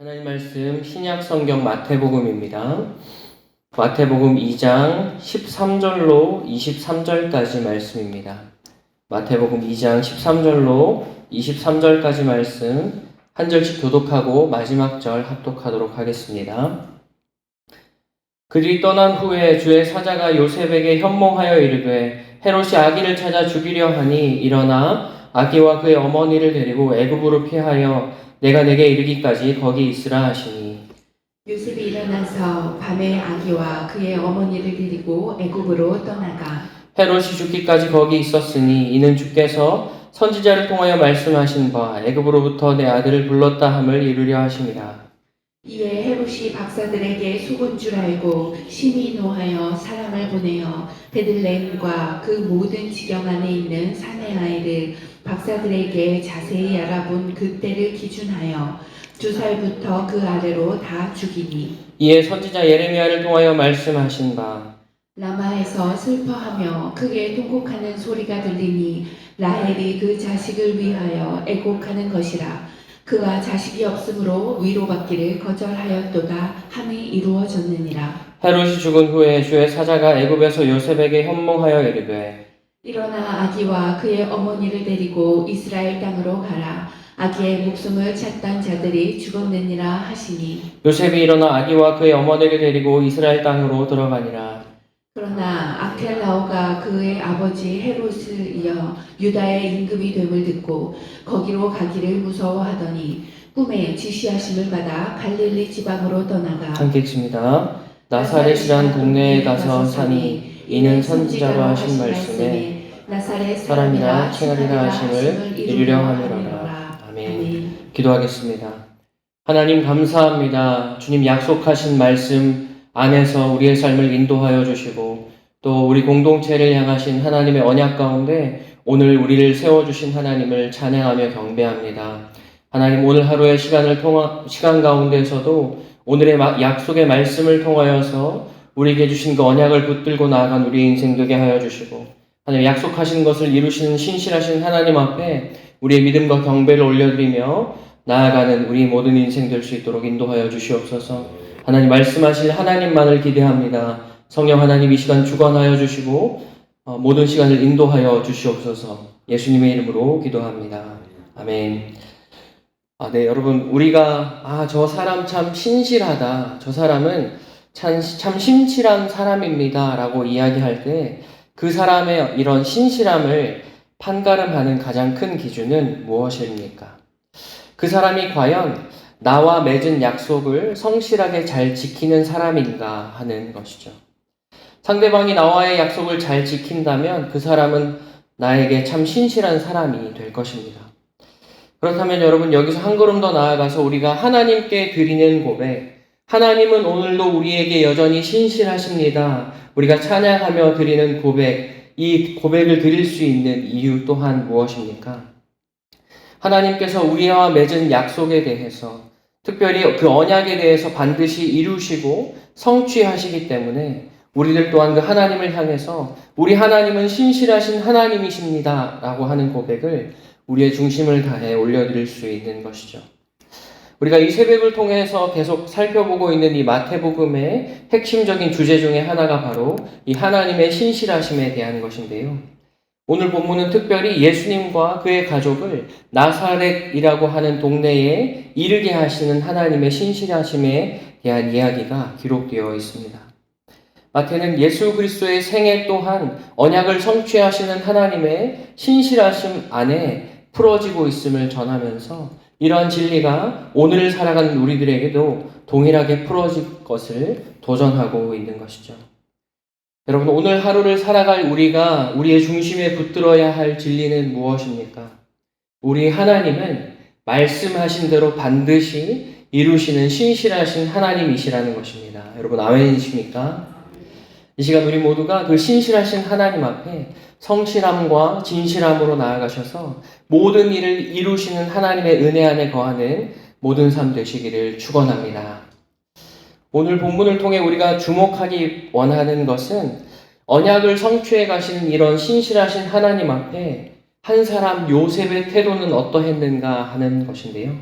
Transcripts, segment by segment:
하나님 말씀 신약 성경 마태복음입니다. 마태복음 2장 13절로 23절까지 말씀입니다. 마태복음 2장 13절로 23절까지 말씀 한 절씩 교독하고 마지막 절 합독하도록 하겠습니다. 그들이 떠난 후에 주의 사자가 요셉에게 현몽하여 이르되 헤롯이 아기를 찾아 죽이려 하니 일어나 아기와 그의 어머니를 데리고 애굽으로 피하여 내가 내게 이르기까지 거기 있으라 하시니 요셉이 일어나서 밤에 아기와 그의 어머니를 데리고 애굽으로 떠나가 헤롯이 죽기까지 거기 있었으니 이는 주께서 선지자를 통하여 말씀하신 바 애굽으로부터 내 아들을 불렀다 함을 이루려 하심이라. 이에 헤롯이 박사들에게 속은 줄 알고 심히 노하여 사람을 보내어 베들레헴과 그 모든 지경 안에 있는 산의 아이를 박사들에게 자세히 알아본 그때를 기준하여 2살부터 그 아래로 다 죽이니 이에 선지자 예레미야를 통하여 말씀하신 바 라마에서 슬퍼하며 크게 통곡하는 소리가 들리니 라헬이 그 자식을 위하여 애곡하는 것이라. 그가 자식이 없으므로 위로받기를 거절하였도다 함이 이루어졌느니라. 헤롯이 죽은 후에 주의 사자가 애굽에서 요셉에게 현몽하여 이르되 일어나 아기와 그의 어머니를 데리고 이스라엘 땅으로 가라. 아기의 목숨을 찾던 자들이 죽었느니라 하시니 요셉이 일어나 아기와 그의 어머니를 데리고 이스라엘 땅으로 들어가니라. 그러나 아켈라오가 그의 아버지 헤롯을 이어 유다의 임금이 됨을 듣고 거기로 가기를 무서워하더니 꿈에 지시하심을 받아 갈릴리 지방으로 떠나가 함께 읽습니다. 나사렛이란 동네에 가서 사니 이는 선지자로 하신 말씀에 나사렛 사람이라 칭하리라 하심을 이루려 함이로라. 아멘. 기도하겠습니다. 하나님 감사합니다. 주님 약속하신 말씀 안에서 우리의 삶을 인도하여 주시고 또 우리 공동체를 향하신 하나님의 언약 가운데 오늘 우리를 세워주신 하나님을 찬양하며 경배합니다. 하나님 오늘 하루의 시간 가운데서도 오늘의 약속의 말씀을 통하여서 우리에게 주신 그 언약을 붙들고 나아간 우리 인생 되게 하여 주시고 하나님 약속하신 것을 이루시는 신실하신 하나님 앞에 우리의 믿음과 경배를 올려드리며 나아가는 우리 모든 인생 될 수 있도록 인도하여 주시옵소서. 하나님 말씀하실 하나님만을 기대합니다. 성령 하나님 이 시간 주관하여 주시고 모든 시간을 인도하여 주시옵소서. 예수님의 이름으로 기도합니다. 아멘. 네, 여러분 우리가 저 사람 참 신실하다. 저 사람은 참 신실한 사람입니다. 라고 이야기할 때 그 사람의 이런 신실함을 판가름하는 가장 큰 기준은 무엇입니까? 그 사람이 과연 나와 맺은 약속을 성실하게 잘 지키는 사람인가 하는 것이죠. 상대방이 나와의 약속을 잘 지킨다면 그 사람은 나에게 참 신실한 사람이 될 것입니다. 그렇다면 여러분 여기서 한 걸음 더 나아가서 우리가 하나님께 드리는 고백, 하나님은 오늘도 우리에게 여전히 신실하십니다. 우리가 찬양하며 드리는 고백, 이 고백을 드릴 수 있는 이유 또한 무엇입니까? 하나님께서 우리와 맺은 약속에 대해서 특별히 그 언약에 대해서 반드시 이루시고 성취하시기 때문에 우리들 또한 그 하나님을 향해서 우리 하나님은 신실하신 하나님이십니다 라고 하는 고백을 우리의 중심을 다해 올려드릴 수 있는 것이죠. 우리가 이 새벽을 통해서 계속 살펴보고 있는 이 마태복음의 핵심적인 주제 중에 하나가 바로 이 하나님의 신실하심에 대한 것인데요. 오늘 본문은 특별히 예수님과 그의 가족을 나사렛이라고 하는 동네에 이르게 하시는 하나님의 신실하심에 대한 이야기가 기록되어 있습니다. 마태는 예수 그리스도의 생애 또한 언약을 성취하시는 하나님의 신실하심 안에 풀어지고 있음을 전하면서 이러한 진리가 오늘을 살아가는 우리들에게도 동일하게 풀어질 것을 도전하고 있는 것이죠. 여러분 오늘 하루를 살아갈 우리가 우리의 중심에 붙들어야 할 진리는 무엇입니까? 우리 하나님은 말씀하신 대로 반드시 이루시는 신실하신 하나님이시라는 것입니다. 여러분 아멘이십니까? 이 시간 우리 모두가 그 신실하신 하나님 앞에 성실함과 진실함으로 나아가셔서 모든 일을 이루시는 하나님의 은혜 안에 거하는 모든 삶 되시기를 축원합니다. 오늘 본문을 통해 우리가 주목하기 원하는 것은 언약을 성취해 가시는 이런 신실하신 하나님 앞에 한 사람 요셉의 태도는 어떠했는가 하는 것인데요.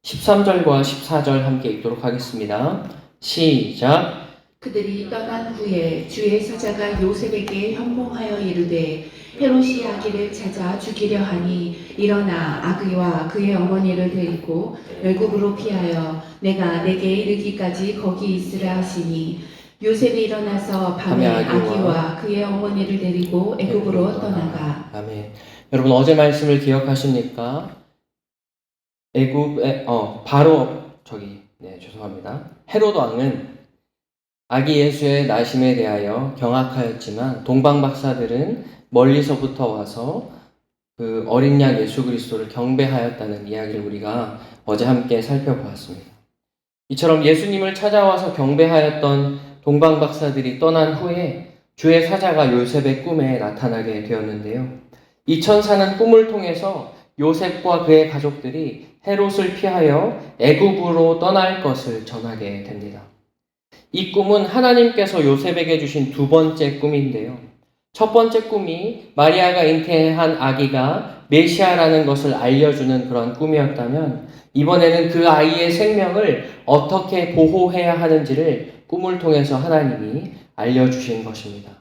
13절과 14절 함께 읽도록 하겠습니다. 시작. 그들이 떠난 후에 주의 사자가 요셉에게 현몽하여 이르되 헤롯이 아기를 찾아 죽이려 하니 일어나 아기와 그의 어머니를 데리고 애굽으로 피하여 내가 내게 이르기까지 거기 있으라 하시니 요셉이 일어나서 밤에 아기와 그의 어머니를 데리고 애굽으로 떠나가. 아멘. 여러분 어제 말씀을 기억하십니까? 죄송합니다. 헤롯 왕은 아기 예수의 나심에 대하여 경악하였지만 동방 박사들은 멀리서부터 와서 그 어린 양 예수 그리스도를 경배하였다는 이야기를 우리가 어제 함께 살펴보았습니다. 이처럼 예수님을 찾아와서 경배하였던 동방 박사들이 떠난 후에 주의 사자가 요셉의 꿈에 나타나게 되었는데요. 이 천사는 꿈을 통해서 요셉과 그의 가족들이 헤롯을 피하여 애굽으로 떠날 것을 전하게 됩니다. 이 꿈은 하나님께서 요셉에게 주신 두 번째 꿈인데요. 첫 번째 꿈이 마리아가 잉태한 아기가 메시아라는 것을 알려주는 그런 꿈이었다면 이번에는 그 아이의 생명을 어떻게 보호해야 하는지를 꿈을 통해서 하나님이 알려주신 것입니다.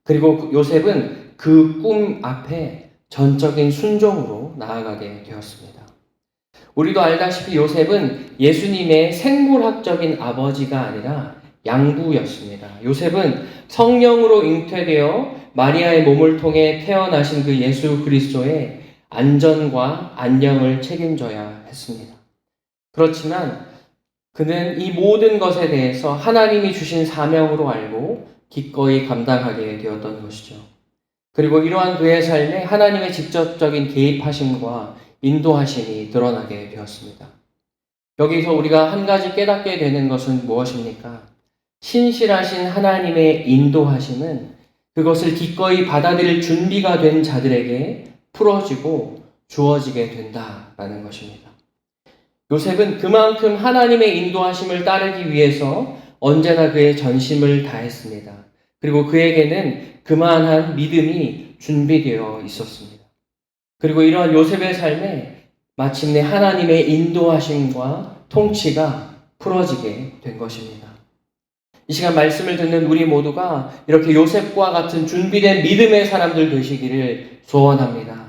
그리고 요셉은 그 꿈 앞에 전적인 순종으로 나아가게 되었습니다. 우리도 알다시피 요셉은 예수님의 생물학적인 아버지가 아니라 양부였습니다. 요셉은 성령으로 잉태되어 마리아의 몸을 통해 태어나신 그 예수 그리스도의 안전과 안녕을 책임져야 했습니다. 그렇지만 그는 이 모든 것에 대해서 하나님이 주신 사명으로 알고 기꺼이 감당하게 되었던 것이죠. 그리고 이러한 그의 삶에 하나님의 직접적인 개입하심과 인도하심이 드러나게 되었습니다. 여기서 우리가 한 가지 깨닫게 되는 것은 무엇입니까? 신실하신 하나님의 인도하심은 그것을 기꺼이 받아들일 준비가 된 자들에게 풀어지고 주어지게 된다라는 것입니다. 요셉은 그만큼 하나님의 인도하심을 따르기 위해서 언제나 그의 전심을 다했습니다. 그리고 그에게는 그만한 믿음이 준비되어 있었습니다. 그리고 이러한 요셉의 삶에 마침내 하나님의 인도하심과 통치가 풀어지게 된 것입니다. 이 시간 말씀을 듣는 우리 모두가 이렇게 요셉과 같은 준비된 믿음의 사람들 되시기를 소원합니다.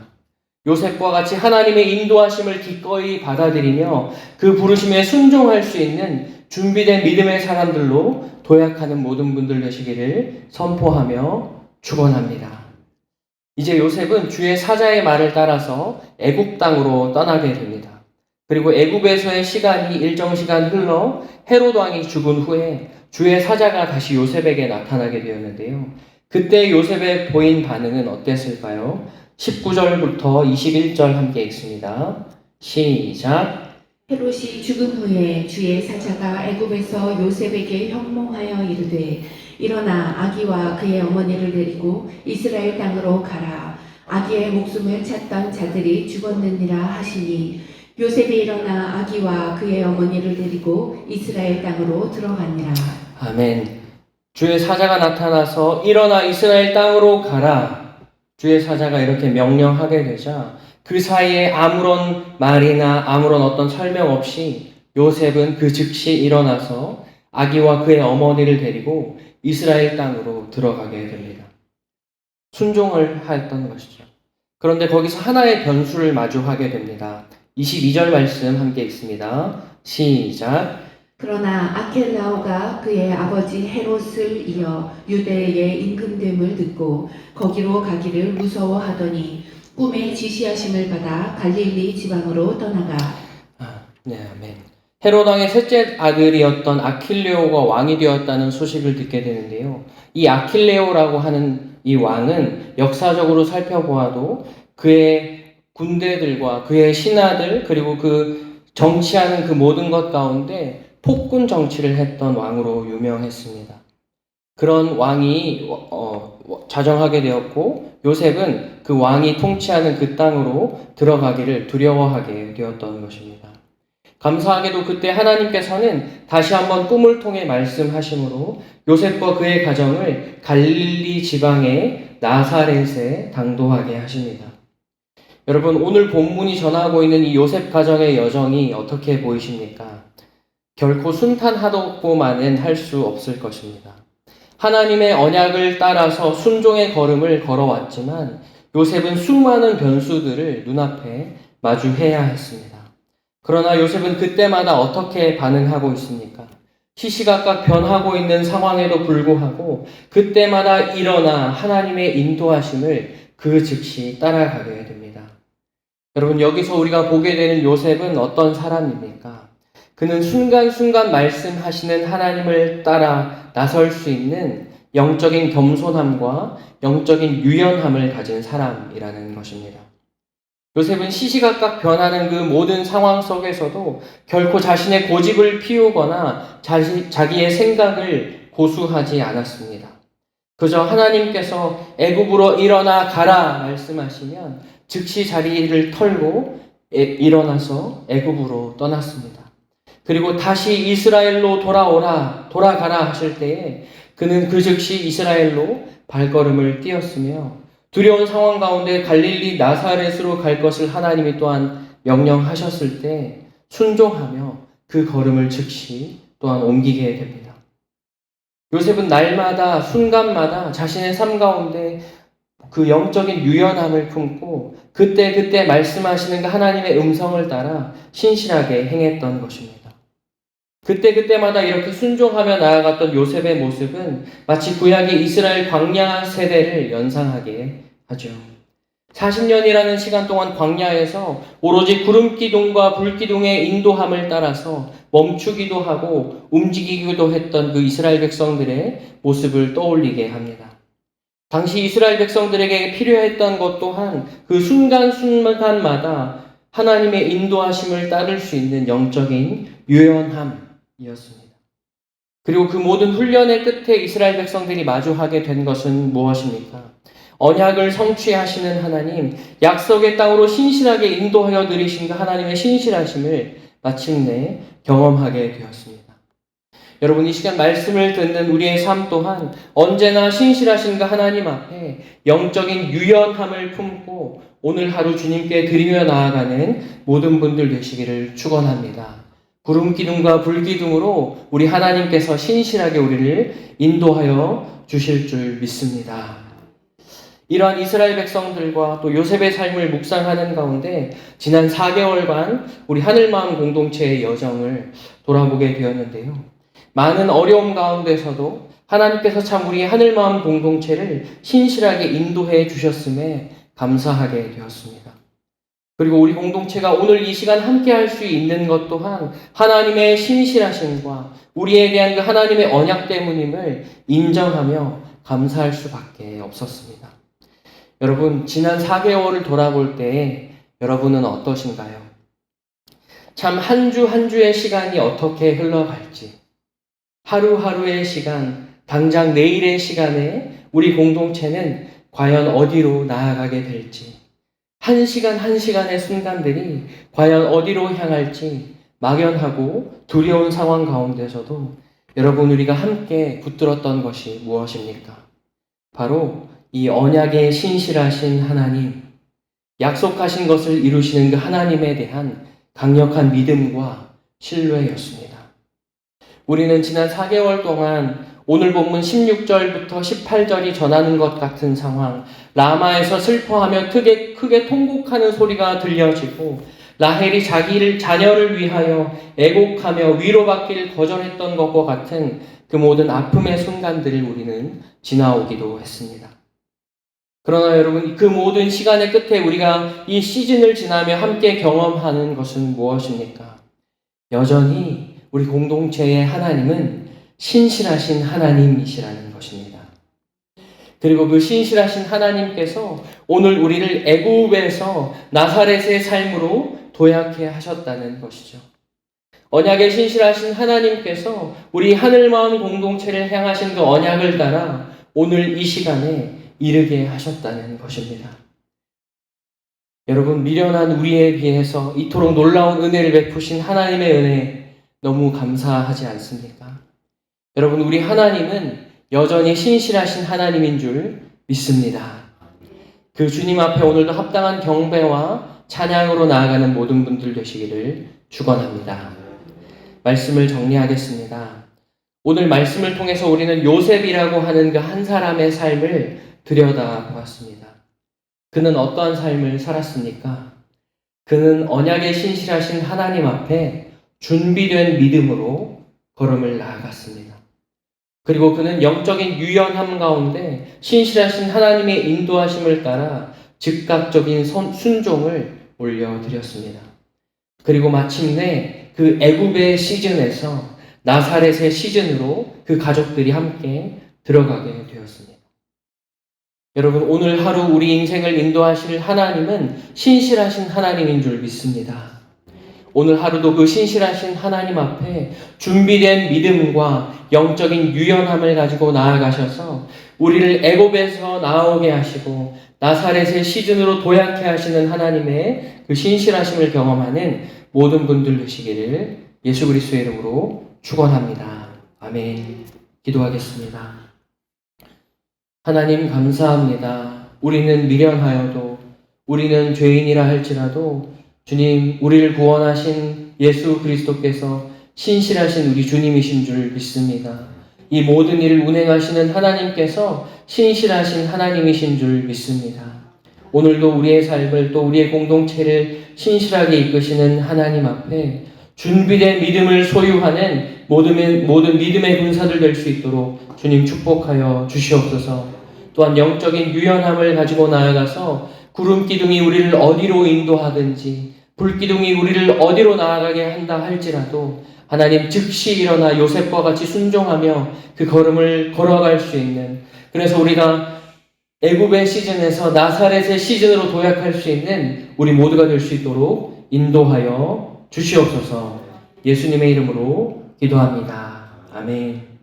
요셉과 같이 하나님의 인도하심을 기꺼이 받아들이며 그 부르심에 순종할 수 있는 준비된 믿음의 사람들로 도약하는 모든 분들 되시기를 선포하며 축원합니다. 이제 요셉은 주의 사자의 말을 따라서 애굽 땅으로 떠나게 됩니다. 그리고 애굽에서의 시간이 일정 시간 흘러 헤롯 왕이 죽은 후에 주의 사자가 다시 요셉에게 나타나게 되었는데요. 그때 요셉의 보인 반응은 어땠을까요? 19절부터 21절 함께 읽습니다. 시작. 헤롯이 죽은 후에 주의 사자가 애굽에서 요셉에게 현몽하여 이르되 일어나 아기와 그의 어머니를 데리고 이스라엘 땅으로 가라. 아기의 목숨을 찾던 자들이 죽었느니라 하시니 요셉이 일어나 아기와 그의 어머니를 데리고 이스라엘 땅으로 들어가니라. 아멘. 주의 사자가 나타나서 일어나 이스라엘 땅으로 가라. 주의 사자가 이렇게 명령하게 되자 그 사이에 아무런 말이나 아무런 어떤 설명 없이 요셉은 그 즉시 일어나서 아기와 그의 어머니를 데리고 이스라엘 땅으로 들어가게 됩니다. 순종을 하였던 것이죠. 그런데 거기서 하나의 변수를 마주하게 됩니다. 22절 말씀 함께 읽습니다. 시작. 그러나 아켈라오가 그의 아버지 헤롯을 이어 유대의 임금됨을 듣고 거기로 가기를 무서워하더니 꿈에 지시하심을 받아 갈릴리 지방으로 떠나가. 아멘. 헤롯 왕의 셋째 아들이었던 아킬레오가 왕이 되었다는 소식을 듣게 되는데요. 이 아킬레오라고 하는 이 왕은 역사적으로 살펴보아도 그의 군대들과 그의 신하들 그리고 그 정치하는 그 모든 것 가운데 폭군 정치를 했던 왕으로 유명했습니다. 그런 왕이 자정하게 되었고 요셉은 그 왕이 통치하는 그 땅으로 들어가기를 두려워하게 되었던 것입니다. 감사하게도 그때 하나님께서는 다시 한번 꿈을 통해 말씀하심으로 요셉과 그의 가정을 갈릴리 지방의 나사렛에 당도하게 하십니다. 여러분, 오늘 본문이 전하고 있는 이 요셉 가정의 여정이 어떻게 보이십니까? 결코 순탄하다고만은 할 수 없을 것입니다. 하나님의 언약을 따라서 순종의 걸음을 걸어왔지만 요셉은 수많은 변수들을 눈앞에 마주해야 했습니다. 그러나 요셉은 그때마다 어떻게 반응하고 있습니까? 시시각각 변하고 있는 상황에도 불구하고 그때마다 일어나 하나님의 인도하심을 그 즉시 따라가게 됩니다. 여러분, 여기서 우리가 보게 되는 요셉은 어떤 사람입니까? 그는 순간순간 말씀하시는 하나님을 따라 나설 수 있는 영적인 겸손함과 영적인 유연함을 가진 사람이라는 것입니다. 요셉은 시시각각 변하는 그 모든 상황 속에서도 결코 자신의 고집을 피우거나 자기의 생각을 고수하지 않았습니다. 그저 하나님께서 애굽으로 일어나 가라 말씀하시면 즉시 자리를 털고 일어나서 애굽으로 떠났습니다. 그리고 다시 이스라엘로 돌아가라 하실 때에 그는 그 즉시 이스라엘로 발걸음을 띄었으며 두려운 상황 가운데 갈릴리 나사렛으로 갈 것을 하나님이 또한 명령하셨을 때 순종하며 그 걸음을 즉시 또한 옮기게 됩니다. 요셉은 날마다 순간마다 자신의 삶 가운데 그 영적인 유연함을 품고 그때 말씀하시는 그 하나님의 음성을 따라 신실하게 행했던 것입니다. 그때마다 이렇게 순종하며 나아갔던 요셉의 모습은 마치 구약의 이스라엘 광야 세대를 연상하게 하죠. 40년이라는 시간 동안 광야에서 오로지 구름기둥과 불기둥의 인도함을 따라서 멈추기도 하고 움직이기도 했던 그 이스라엘 백성들의 모습을 떠올리게 합니다. 당시 이스라엘 백성들에게 필요했던 것 또한 그 순간순간마다 하나님의 인도하심을 따를 수 있는 영적인 유연함이었습니다. 그리고 그 모든 훈련의 끝에 이스라엘 백성들이 마주하게 된 것은 무엇입니까? 언약을 성취하시는 하나님, 약속의 땅으로 신실하게 인도하여 들이신 그 하나님의 신실하심을 마침내 경험하게 되었습니다. 여러분, 이 시간 말씀을 듣는 우리의 삶 또한 언제나 신실하신 그 하나님 앞에 영적인 유연함을 품고 오늘 하루 주님께 드리며 나아가는 모든 분들 되시기를 축원합니다. 구름기둥과 불기둥으로 우리 하나님께서 신실하게 우리를 인도하여 주실 줄 믿습니다. 이러한 이스라엘 백성들과 또 요셉의 삶을 묵상하는 가운데 지난 4개월간 우리 하늘마음 공동체의 여정을 돌아보게 되었는데요. 많은 어려움 가운데서도 하나님께서 참 우리 하늘마음 공동체를 신실하게 인도해 주셨음에 감사하게 되었습니다. 그리고 우리 공동체가 오늘 이 시간 함께 할 수 있는 것 또한 하나님의 신실하심과 우리에 대한 그 하나님의 언약 때문임을 인정하며 감사할 수밖에 없었습니다. 여러분, 지난 4개월을 돌아볼 때 여러분은 어떠신가요? 참 한 주 한 주의 시간이 어떻게 흘러갈지, 하루하루의 시간, 당장 내일의 시간에 우리 공동체는 과연 어디로 나아가게 될지, 한 시간 한 시간의 순간들이 과연 어디로 향할지 막연하고 두려운 상황 가운데서도 여러분, 우리가 함께 붙들었던 것이 무엇입니까? 바로 이 언약에 신실하신 하나님, 약속하신 것을 이루시는 그 하나님에 대한 강력한 믿음과 신뢰였습니다. 우리는 지난 4개월 동안 오늘 본문 16절부터 18절이 전하는 것 같은 상황, 라마에서 슬퍼하며 크게 통곡하는 소리가 들려지고 라헬이 자녀를 위하여 애곡하며 위로받기를 거절했던 것과 같은 그 모든 아픔의 순간들을 우리는 지나오기도 했습니다. 그러나 여러분, 그 모든 시간의 끝에 우리가 이 시즌을 지나며 함께 경험하는 것은 무엇입니까? 여전히 우리 공동체의 하나님은 신실하신 하나님이시라는 것입니다. 그리고 그 신실하신 하나님께서 오늘 우리를 애굽에서 나사렛의 삶으로 도약해 하셨다는 것이죠. 언약에 신실하신 하나님께서 우리 하늘마음 공동체를 향하신 그 언약을 따라 오늘 이 시간에 이르게 하셨다는 것입니다. 여러분, 미련한 우리에 비해서 이토록 놀라운 은혜를 베푸신 하나님의 은혜 너무 감사하지 않습니까? 여러분, 우리 하나님은 여전히 신실하신 하나님인 줄 믿습니다. 그 주님 앞에 오늘도 합당한 경배와 찬양으로 나아가는 모든 분들 되시기를 축원합니다. 말씀을 정리하겠습니다. 오늘 말씀을 통해서 우리는 요셉이라고 하는 그 한 사람의 삶을 들여다보았습니다. 그는 어떠한 삶을 살았습니까? 그는 언약에 신실하신 하나님 앞에 준비된 믿음으로 걸음을 나아갔습니다. 그리고 그는 영적인 유연함 가운데 신실하신 하나님의 인도하심을 따라 즉각적인 순종을 올려드렸습니다. 그리고 마침내 그 애굽의 시즌에서 나사렛의 시즌으로 그 가족들이 함께 들어가게 되었습니다. 여러분, 오늘 하루 우리 인생을 인도하실 하나님은 신실하신 하나님인 줄 믿습니다. 오늘 하루도 그 신실하신 하나님 앞에 준비된 믿음과 영적인 유연함을 가지고 나아가셔서 우리를 애굽에서 나오게 하시고 나사렛의 시즌으로 도약해 하시는 하나님의 그 신실하심을 경험하는 모든 분들 되시기를 예수 그리스도의 이름으로 축원합니다. 아멘. 기도하겠습니다. 하나님 감사합니다. 우리는 미련하여도, 우리는 죄인이라 할지라도 주님, 우리를 구원하신 예수 그리스도께서 신실하신 우리 주님이신 줄 믿습니다. 이 모든 일을 운행하시는 하나님께서 신실하신 하나님이신 줄 믿습니다. 오늘도 우리의 삶을, 또 우리의 공동체를 신실하게 이끄시는 하나님 앞에 준비된 믿음을 소유하는 모든 믿음의 군사들 될 수 있도록 주님 축복하여 주시옵소서. 또한 영적인 유연함을 가지고 나아가서 구름 기둥이 우리를 어디로 인도하든지, 불기둥이 우리를 어디로 나아가게 한다 할지라도 하나님 즉시 일어나 요셉과 같이 순종하며 그 걸음을 걸어갈 수 있는, 그래서 우리가 애굽의 시즌에서 나사렛의 시즌으로 도약할 수 있는 우리 모두가 될 수 있도록 인도하여 주시옵소서. 예수님의 이름으로 기도합니다. 아멘.